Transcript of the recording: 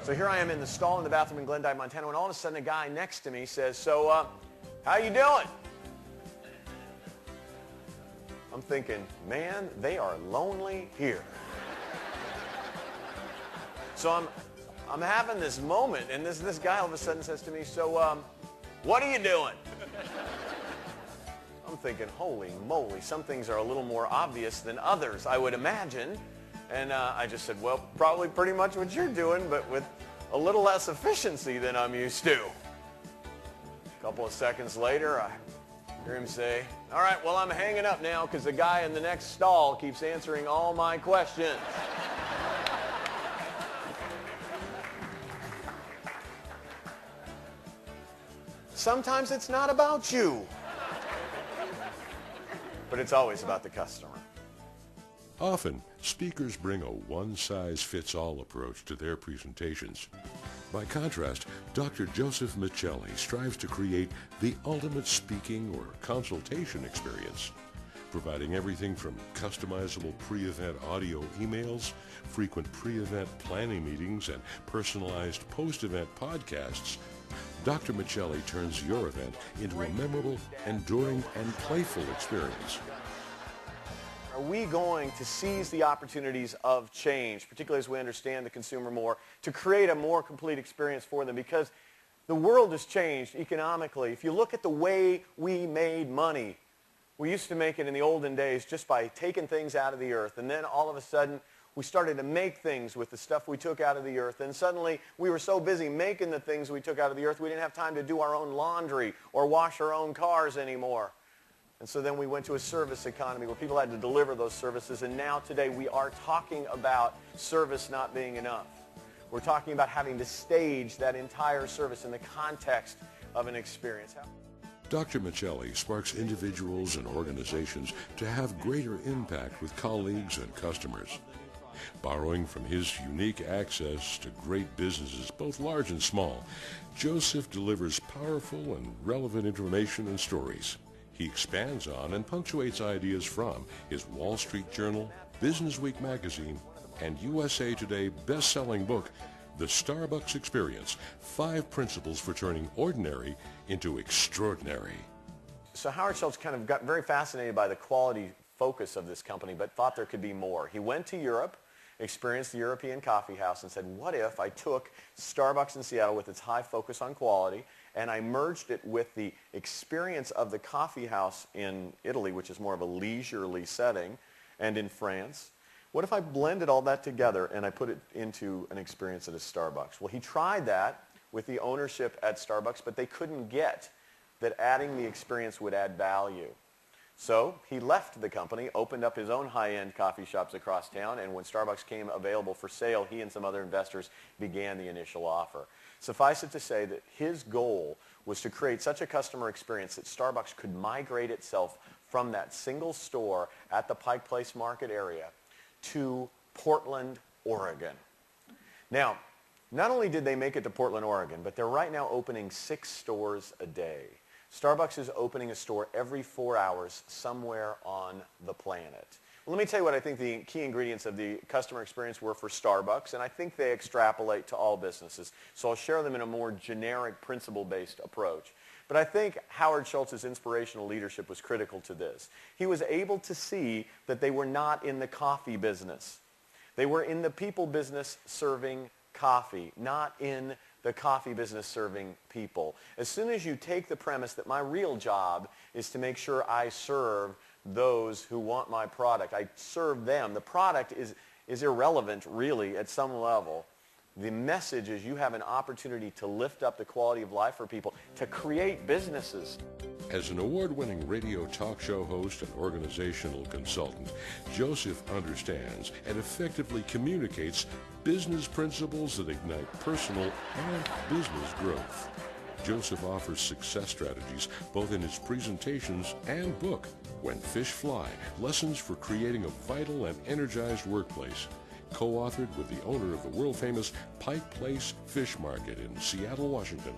So here I am in the stall in the bathroom in Glendive, Montana, when all of a sudden a guy next to me says, so, how you doing? I'm thinking, man, they are lonely here. So I'm having this moment, and this guy all of a sudden says to me, so, what are you doing? I'm thinking, holy moly, some things are a little more obvious than others, I would imagine. And I just said, well, probably pretty much what you're doing, but with a little less efficiency than I'm used to. A couple of seconds later, I hear him say, all right, well, I'm hanging up now because the guy in the next stall keeps answering all my questions. Sometimes it's not about you, but it's always about the customer. Often, speakers bring a one-size-fits-all approach to their presentations. By contrast, Dr. Joseph Micelli strives to create the ultimate speaking or consultation experience, providing everything from customizable pre-event audio emails, frequent pre-event planning meetings, and personalized post-event podcasts. Dr. Micelli turns your event into a memorable, enduring, and playful experience. Are we going to seize the opportunities of change, particularly as we understand the consumer more, to create a more complete experience for them? Because the world has changed economically. If you look at the way we made money, we used to make it in the olden days just by taking things out of the earth. And then all of a sudden, we started to make things with the stuff we took out of the earth. And suddenly, we were so busy making the things we took out of the earth, we didn't have time to do our own laundry or wash our own cars anymore. And so then we went to a service economy where people had to deliver those services. And now today we are talking about service not being enough. We're talking about having to stage that entire service in the context of an experience. Dr. Micelli sparks individuals and organizations to have greater impact with colleagues and customers. Borrowing from his unique access to great businesses, both large and small, Joseph delivers powerful and relevant information and stories. He expands on and punctuates ideas from his Wall Street Journal, Business Week magazine, and USA Today best-selling book, The Starbucks Experience: 5 Principles for Turning Ordinary into Extraordinary. So Howard Schultz kind of got very fascinated by the quality focus of this company, but thought there could be more. He went to Europe, experienced the European coffee house, and said, what if I took Starbucks in Seattle with its high focus on quality, and I merged it with the experience of the coffee house in Italy, which is more of a leisurely setting, and in France. What if I blended all that together and I put it into an experience at a Starbucks? Well, he tried that with the ownership at Starbucks, but they couldn't get that adding the experience would add value. So he left the company, opened up his own high-end coffee shops across town, and when Starbucks came available for sale, he and some other investors began the initial offer. Suffice it to say that his goal was to create such a customer experience that Starbucks could migrate itself from that single store at the Pike Place Market area to Portland, Oregon. Now, not only did they make it to Portland, Oregon, but they're right now opening 6 stores a day. Starbucks is opening a store every 4 hours somewhere on the planet. Well, let me tell you what I think the key ingredients of the customer experience were for Starbucks, and I think they extrapolate to all businesses. So I'll share them in a more generic, principle-based approach. But I think Howard Schultz's inspirational leadership was critical to this. He was able to see that they were not in the coffee business. They were in the people business serving coffee, not in the coffee business serving people. As soon as you take the premise that my real job is to make sure I serve those who want my product, I serve them, the product is irrelevant really at some level. The message is you have an opportunity to lift up the quality of life for people, to create businesses. As an award-winning radio talk show host and organizational consultant, Joseph understands and effectively communicates business principles that ignite personal and business growth. Joseph offers success strategies both in his presentations and book, When Fish Fly: Lessons for Creating a Vital and Energized Workplace, co-authored with the owner of the world-famous Pike Place Fish Market in Seattle, Washington.